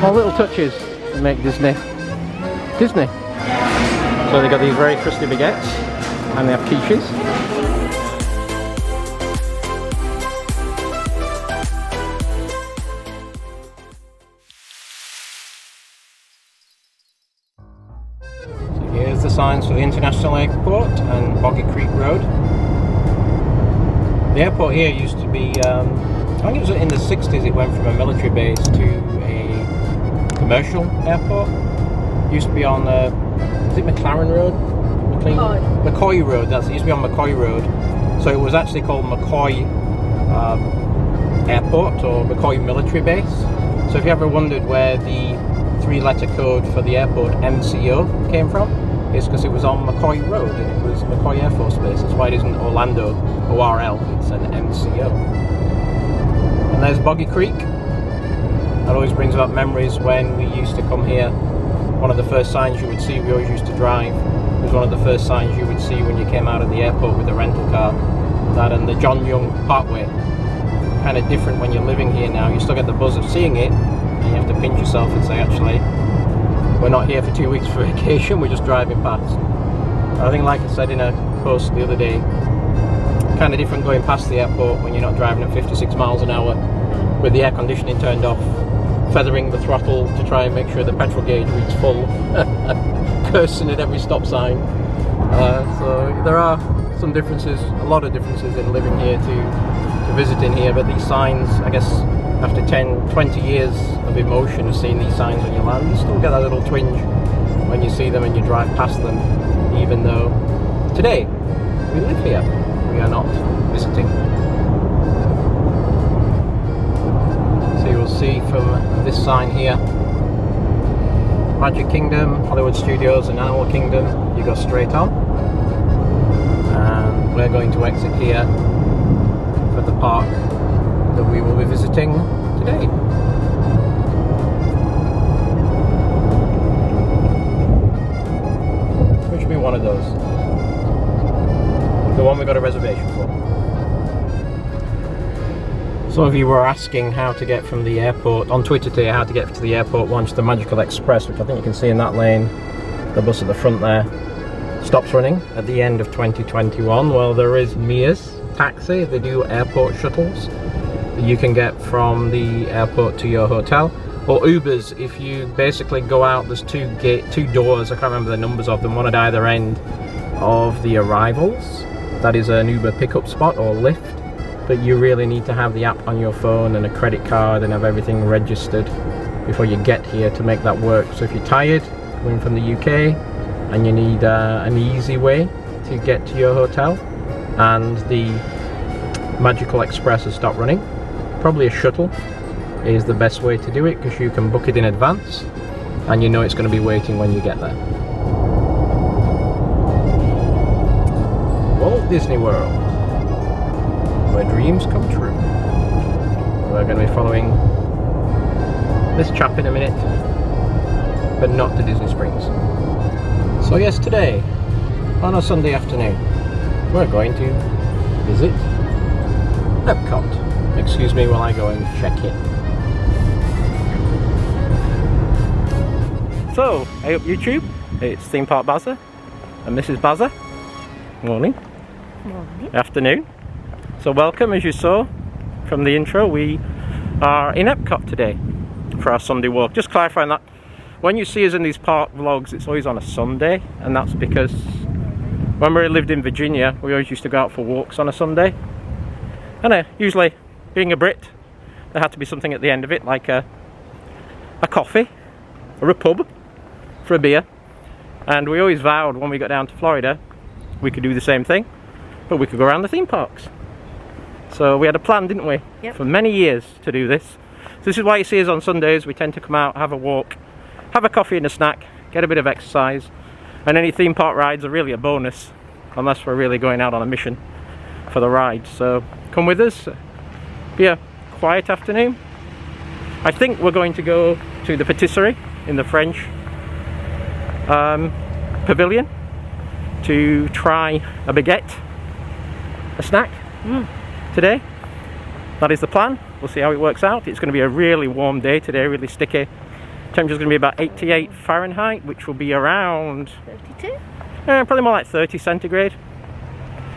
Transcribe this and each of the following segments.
All little touches that make Disney Disney. So they got these very crusty baguettes, and they have quiches. So here's the signs for the International Airport and Boggy Creek Road. The airport here used to be, I think it was in the 60s, it went from a military base to a commercial airport. It used to be on, is it McLaren Road? McCoy Road, it used to be on McCoy Road. So it was actually called McCoy Airport or McCoy Military Base. So if you ever wondered where the 3-letter code for the airport MCO came from, it's because it was on McCoy Road and it was McCoy Air Force Base. That's why it isn't Orlando ORL, it's an MCO. And there's Boggy Creek. That always brings back memories when we used to come here. One of the first signs you would see, we always used to drive, was one of the first signs you would see when you came out of the airport with a rental car. That and the John Young Parkway. Kind of different when you're living here now. You still get the buzz of seeing it, and you have to pinch yourself and say, actually, we're not here for 2 weeks for vacation, we're just driving past. I think, like I said in a post the other day, kind of different going past the airport when you're not driving at 56 miles an hour with the air conditioning turned off, feathering the throttle to try and make sure the petrol gauge reads full, cursing at every stop sign. So there are some differences, a lot of differences in living here to visiting here, but these signs, I guess, after 10, 20 years of emotion of seeing these signs when you land, you still get that little twinge when you see them and you drive past them, even though today we live here, we are not visiting. So you will see from this sign here, Magic Kingdom, Hollywood Studios and Animal Kingdom, you go straight on. And we're going to exit here for the park that we will be visiting today. Which will be one of those. The one we got a reservation for. Some of you were asking how to get from the airport, on Twitter today, how to get to the airport once the Magical Express, which I think you can see in that lane, the bus at the front there, stops running at the end of 2021. Well, there is Mia's Taxi, they do airport shuttles that you can get from the airport to your hotel, or Ubers. If you basically go out, there's two doors, I can't remember the numbers of them, one at either end of the arrivals. That is an Uber pickup spot or lift, but you really need to have the app on your phone and a credit card and have everything registered before you get here to make that work. So if you're tired coming from the UK and you need an easy way to get to your hotel and the Magical Express has stopped running, probably a shuttle is the best way to do it, because you can book it in advance and you know it's going to be waiting when you get there. Walt Disney World, where dreams come true. We're going to be following this chap in a minute, but not to Disney Springs. So yes, today, on a Sunday afternoon, we're going to visit EPCOT. Excuse me while I go and check in. So, hey up YouTube, it's Theme Park Bazza and Mrs. Bazza. Morning. Morning. Afternoon. So welcome, as you saw from the intro, we are in EPCOT today for our Sunday walk. Just clarifying that when you see us in these park vlogs, it's always on a Sunday, and that's because when we lived in Virginia, we always used to go out for walks on a Sunday. And usually, being a Brit, there had to be something at the end of it, like a coffee or a pub for a beer. And we always vowed when we got down to Florida, we could do the same thing, but we could go around the theme parks. So we had a plan, didn't we? Yep. For many years to do this. So this is why you see us on Sundays. We tend to come out, have a walk, have a coffee and a snack, get a bit of exercise, and any theme park rides are really a bonus, unless we're really going out on a mission for the ride. So come with us. Be a quiet afternoon. I think we're going to go to the patisserie in the French pavilion to try a baguette, a snack today. That is the plan. We'll see how it works out. It's going to be a really warm day today, really sticky. Temperature's going to be about 88 Fahrenheit, which will be around 32? Probably more like 30 centigrade,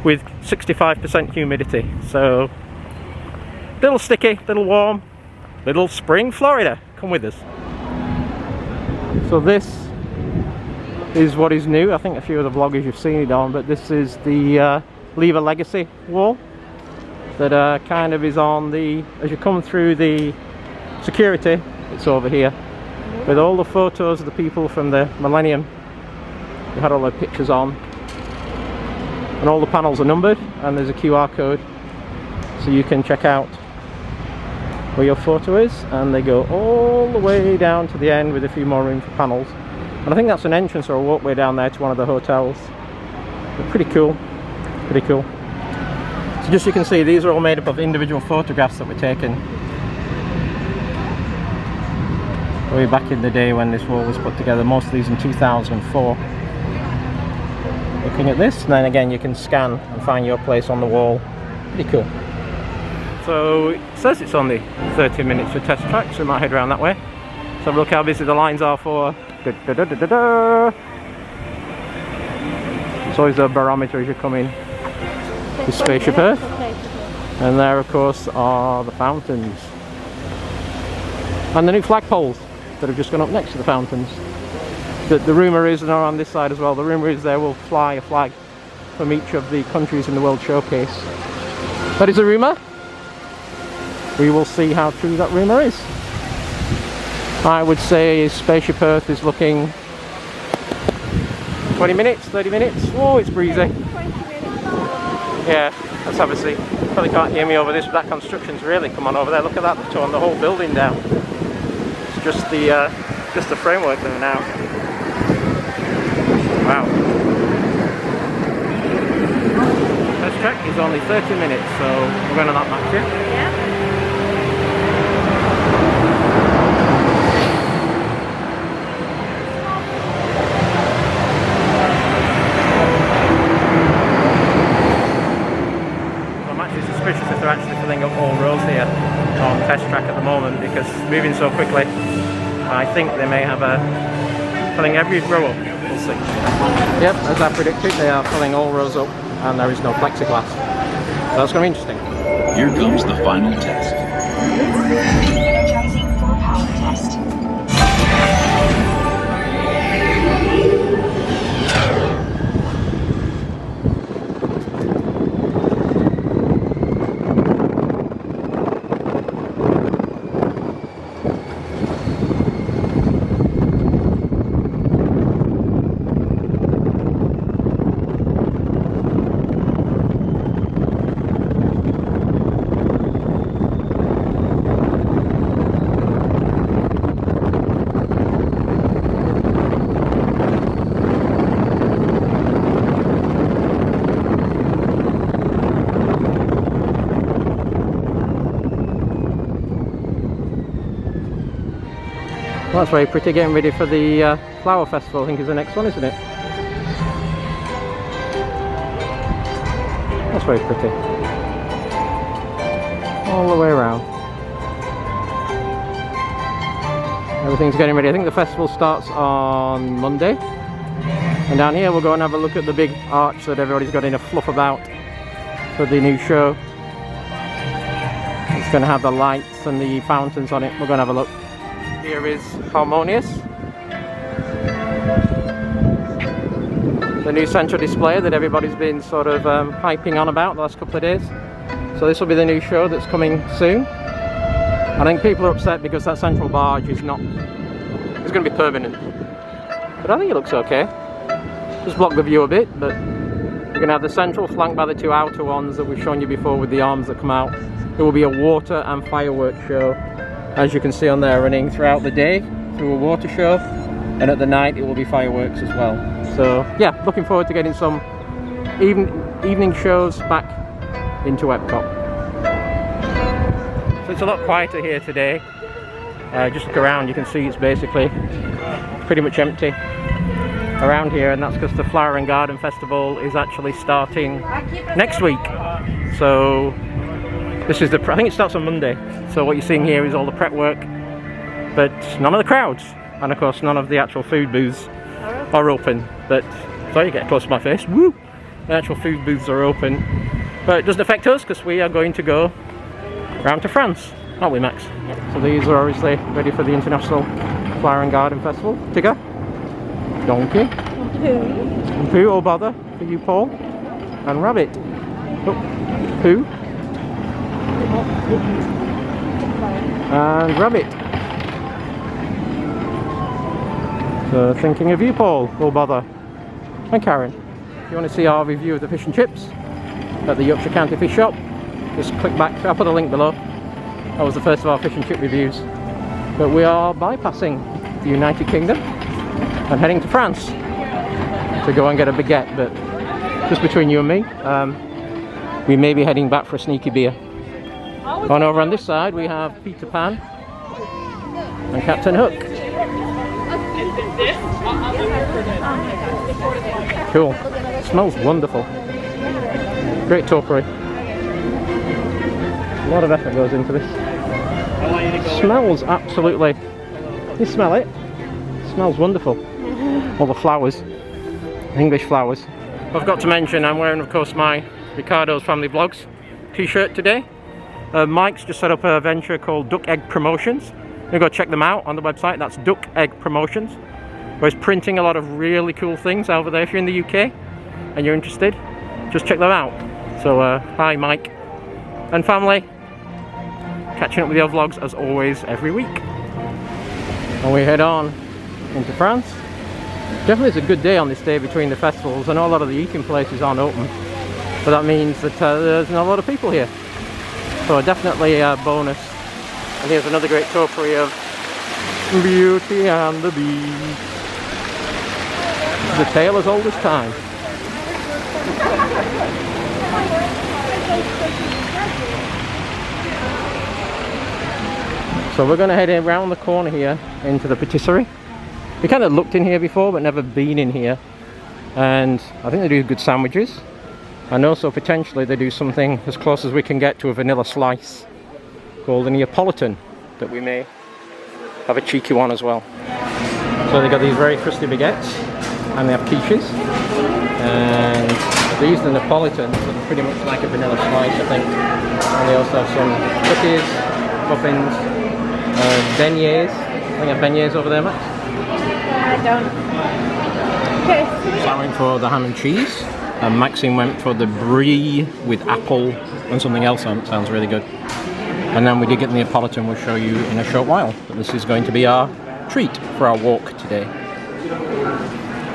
with 65% humidity. So, little sticky, little warm, little spring Florida. Come with us. So this is what is new. I think a few of the vloggers you've seen it on, but this is the Leave a Legacy wall that kind of is on the, as you come through the security, it's over here, with all the photos of the people from the millennium. We had all the pictures on, and all the panels are numbered, and there's a QR code so you can check out where your photo is, and they go all the way down to the end with a few more room for panels. And I think that's an entrance or a walkway down there to one of the hotels. But pretty cool, pretty cool. So just so you can see, these are all made up of individual photographs that were taken way back in the day when this wall was put together, most of these in 2004. Looking at this, and then again you can scan and find your place on the wall. Pretty cool. So it says it's only 30 minutes for test track, so we might head around that way. So look how busy the lines are for. It's always a barometer as you come in to Spaceship Earth. And there of course are the fountains. And the new flagpoles that have just gone up next to the fountains. The rumour is, and are on this side as well, the rumour is there will fly a flag from each of the countries in the World Showcase. That is a rumour. We will see how true that rumour is. I would say Spaceship Earth is looking 20 minutes, 30 minutes. Oh, it's breezy. 20 minutes. Yeah, let's have a see. Probably can't hear me over this, but that construction's really come on over there. Look at that, they've torn the whole building down. It's just the framework there now. Wow. This trek is only 30 minutes, so we're going on that match, yeah? Yeah. If they're actually filling up all rows here on test track at the moment, because moving so quickly, I think they may have filling every row up. We'll see. Yep, as I predicted, they are filling all rows up, and there is no plexiglass. So that's going to be interesting. Here comes the final test. Energizing for power test. Well, that's very pretty, getting ready for the Flower Festival, I think is the next one, isn't it? That's very pretty. All the way around. Everything's getting ready. I think the festival starts on Monday. And down here we'll go and have a look at the big arch that everybody's got in a fluff about for the new show. It's going to have the lights and the fountains on it. We're going to have a look. Here is Harmonious, the new central display that everybody's been sort of hyping on about the last couple of days. So this will be the new show that's coming soon. I think people are upset because that central barge is not, it's going to be permanent. But I think it looks okay. Just block the view a bit, but you're going to have the central flanked by the two outer ones that we've shown you before with the arms that come out. There will be a water and fireworks show, as you can see on there, running throughout the day through a water show, and at the night it will be fireworks as well. So yeah, looking forward to getting some evening shows back into EPCOT. So it's a lot quieter here today. Just look around, you can see it's basically pretty much empty around here, and that's because the Flower and Garden Festival is actually starting next week. So this is I think it starts on Monday. So what you're seeing here is all the prep work, but none of the crowds. and of course none of the actual food booths are open. But sorry, get close to my face. Woo! The actual food booths are open, but it doesn't affect us because we are going to go round to France, aren't we, Max? So these are obviously ready for the International Flower and Garden Festival. Tigger, donkey, poo, oh bother for you, Paul, and rabbit. Oh, poo and rabbit. So thinking of you, Paul, oh bother, and Karen. If you want to see our review of the fish and chips at the Yorkshire County Fish Shop, just click back. I'll put a link below. That was the first of our fish and chip reviews. But we are bypassing the United Kingdom and heading to France to go and get a baguette. But just between you and me, we may be heading back for a sneaky beer. And over on this side we have Peter Pan and Captain Hook. Cool. Smells wonderful. Great topiary. A lot of effort goes into this. Smells absolutely. You smell it? Smells wonderful. All the flowers, English flowers. I've got to mention I'm wearing, of course, my Ricardo's Family Vlogs t-shirt today. Mike's just set up a venture called Duck Egg Promotions. You go check them out on the website. That's Duck Egg Promotions, where he's printing a lot of really cool things over there. If you're in the UK and you're interested, just check them out. So hi Mike and family, catching up with your vlogs as always every week. And we head on into France. Definitely it's a good day on this day between the festivals. I know a lot of the eating places aren't open, but that means that there's not a lot of people here. So definitely a bonus. And here's another great topiary of Beauty and the Beast. The tale as old as time. So we're going to head around the corner here into the patisserie. We kind of looked in here before but never been in here, and I think they do good sandwiches, and also potentially they do something as close as we can get to a vanilla slice called a Neapolitan that we may have a cheeky one as well. So they got these very crusty baguettes and they have quiches, and these are the Neapolitans, so they're pretty much like a vanilla slice I think, and they also have some cookies, muffins, beignets. I think I have beignets over there, Max. I don't. Okay. So I went for the ham and cheese, and Maxine went for the brie with apple and something else on it. Sounds really good. And then we did get the Neapolitan, we'll show you in a short while. But this is going to be our treat for our walk today.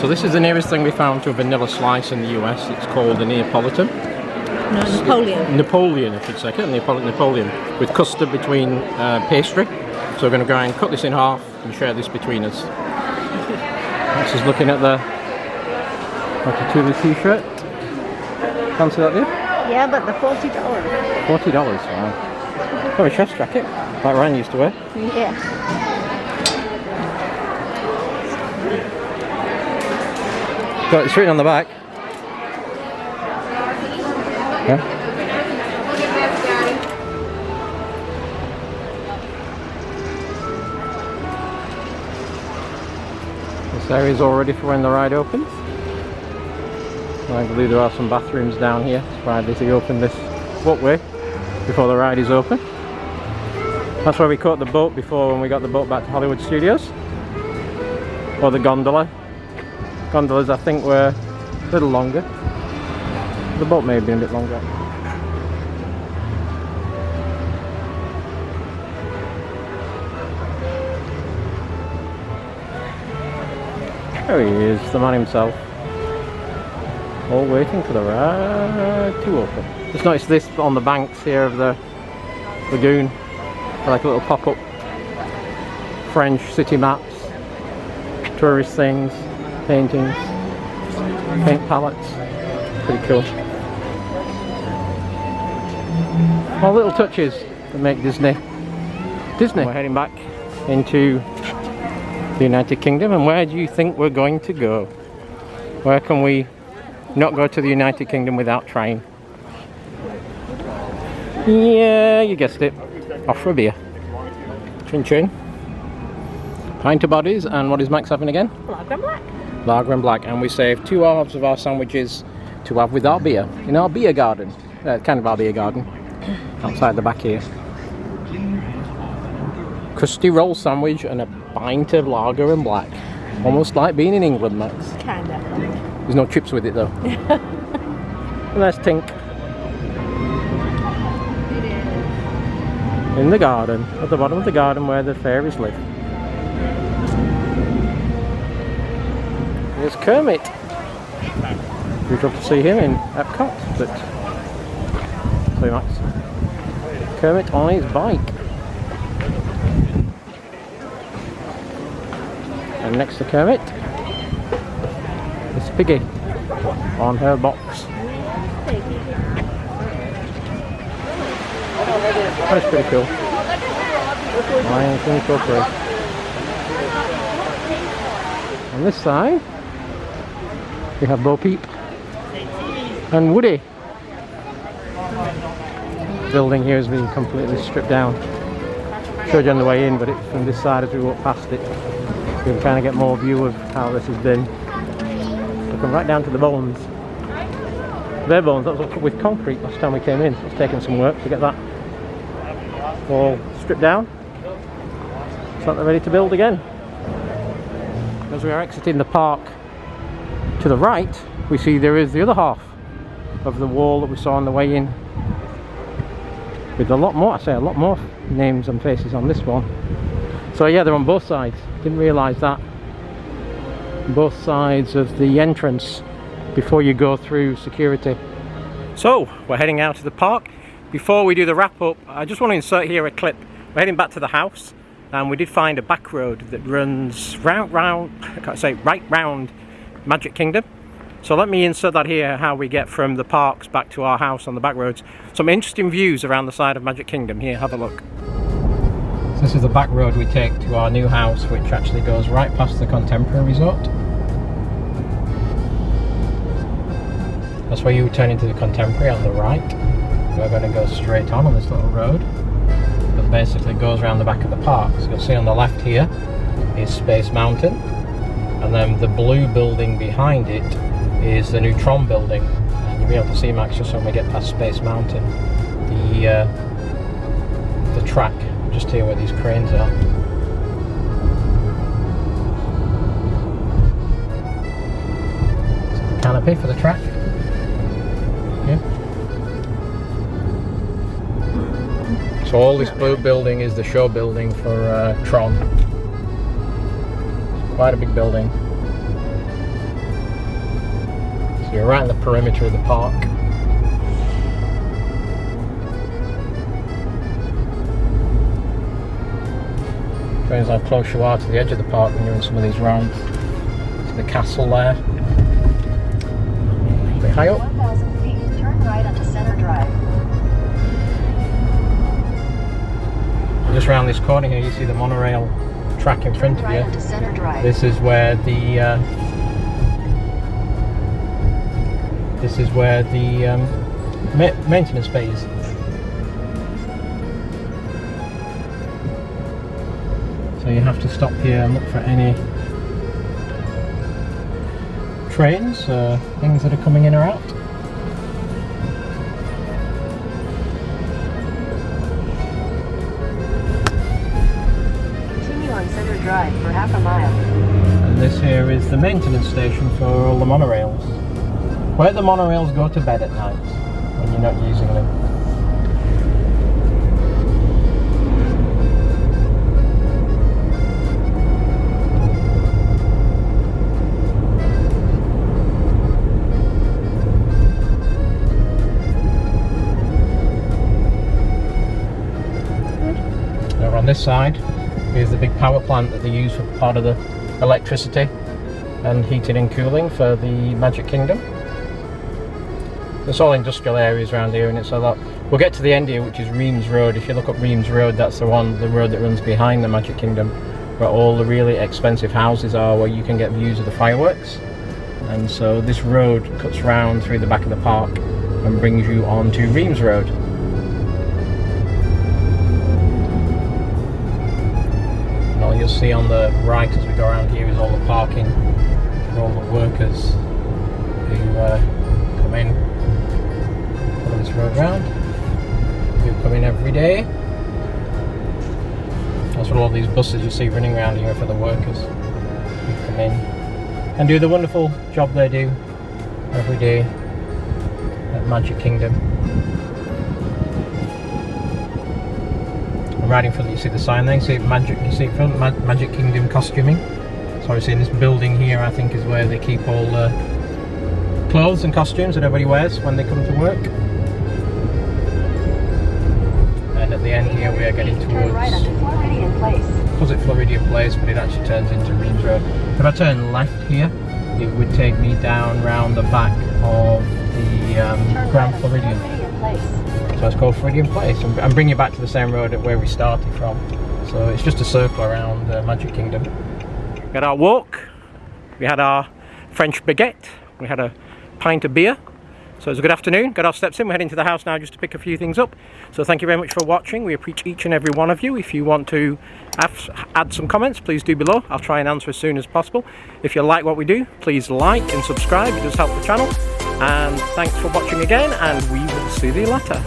So this is the nearest thing we found to a vanilla slice in the US. It's called a Neapolitan. No, Napoleon. Napoleon, I should say. Napoleon. With custard between pastry. So we're going to go and cut this in half and share this between us. This is looking at the Ratatouille t-shirt. Fancy that, dear? Yeah, but the $40. $40, wow. Oh, a chef's jacket, like Ryan used to wear. Yeah. Got it's written on the back. Yeah. This area is all ready for when the ride opens. I believe there are some bathrooms down here. It's Friday, so you open this walkway before the ride is open. That's where we caught the boat before when we got the boat back to Hollywood Studios. Or the gondola. Gondolas I think were a little longer. The boat may have been a bit longer. There he is, the man himself. All waiting for the ride to open. Just noticed this on the banks here of the lagoon. Like a little pop-up French city maps, tourist things, paintings, paint palettes. Pretty cool. All little touches that make Disney. We're heading back into the United Kingdom, and where do you think we're going to go? Where can we not go to the United Kingdom without trying? Yeah, you guessed it. Off for a beer. Chin chin. Pint of bodies, and what is Max having again? Lager and black. Lager and black, and we saved 2 halves of our sandwiches to have with our beer in our beer garden. Kind of our beer garden, outside the back here. Crusty roll sandwich and a pint of lager and black. Almost like being in England, Max. Kinda. There's no chips with it though. And there's Tink. In the garden, at the bottom of the garden where the fairies live. Here's Kermit. We'd love to see him in EPCOT, but sorry Max. Kermit on his bike. And next to Kermit is Piggy on her box. That's pretty cool. Lion King Cookery. On this side, we have Bo Peep and Woody. The building here has been completely stripped down. Showed you on the way in, but from this side as we walk past it, you can kind of get more view of how this has been. Looking right down to the bones. Bare bones, that was all put with concrete last time we came in. It's taken some work to get that all stripped down. It's like they're ready to build again. As we are exiting the park to the right, we see there is the other half of the wall that we saw on the way in, with a lot more names and faces on this one. So yeah, they're on both sides. Didn't realise that. Both sides of the entrance before you go through security. So we're heading out to the park. Before we do the wrap up, I just want to insert here a clip. We're heading back to the house, and we did find a back road that runs right round Magic Kingdom. So let me insert that here, how we get from the parks back to our house on the back roads. Some interesting views around the side of Magic Kingdom. Here, have a look. So this is the back road we take to our new house, which actually goes right past the Contemporary Resort. That's where you turn into the Contemporary on the right. We're going to go straight on this little road that basically goes around the back of the park. So you'll see on the left here is Space Mountain, and then the blue building behind it is the new Tron building, and you'll be able to see, Max, just when we get past Space Mountain, the track just here where these cranes are. So the canopy for the track. Yeah. So all this blue building is the show building for Tron. It's quite a big building. So you're right in the perimeter of the park. Depends how close you are to the edge of the park when you're in some of these rides. So the castle there. Pretty high up. 1,000 feet, turn right onto Center Drive. Just around this corner here, you see the monorail track in front of you. This is where the maintenance bay is. So you have to stop here and look for any trains, things that are coming in or out. Center Drive for half a mile. And this here is the maintenance station for all the monorails, where the monorails go to bed at night when you're not using them. Over on this side is the big power plant that they use for part of the electricity and heating and cooling for the Magic Kingdom. There's all industrial areas around here, and it's a lot. We'll get to the end here, which is Reims Road. If you look up Reims Road, that's the road that runs behind the Magic Kingdom, where all the really expensive houses are, where you can get views of the fireworks. And so this road cuts round through the back of the park and brings you on to Reims Road. just see on the right as we go around here is all the parking for all the workers who come in, follow this road round, who come in every day. That's what all these buses you see running around here for the workers who come in and do the wonderful job they do every day at Magic Kingdom. I'm riding for the, you see the sign there, you see it Magic, you see it front, Magic Kingdom costuming. So obviously in this building here I think is where they keep all the clothes and costumes that everybody wears when they come to work. And at the end here we are getting towards Right onto Floridian Place. was it Floridian Place, but it actually turns into Reeves Road. If I turn left here, it would take me down round the back of the Grand Floridian. So it's called Floridian Place, and bring you back to the same road at where we started from. So it's just a circle around Magic Kingdom. We had our walk, we had our French baguette, we had a pint of beer. So it was a good afternoon, got our steps in, we're heading to the house now just to pick a few things up. So thank you very much for watching, we appreciate each and every one of you. If you want to add some comments, please do below, I'll try and answer as soon as possible. If you like what we do, please like and subscribe, it does help the channel. And thanks for watching again, and we will see you later.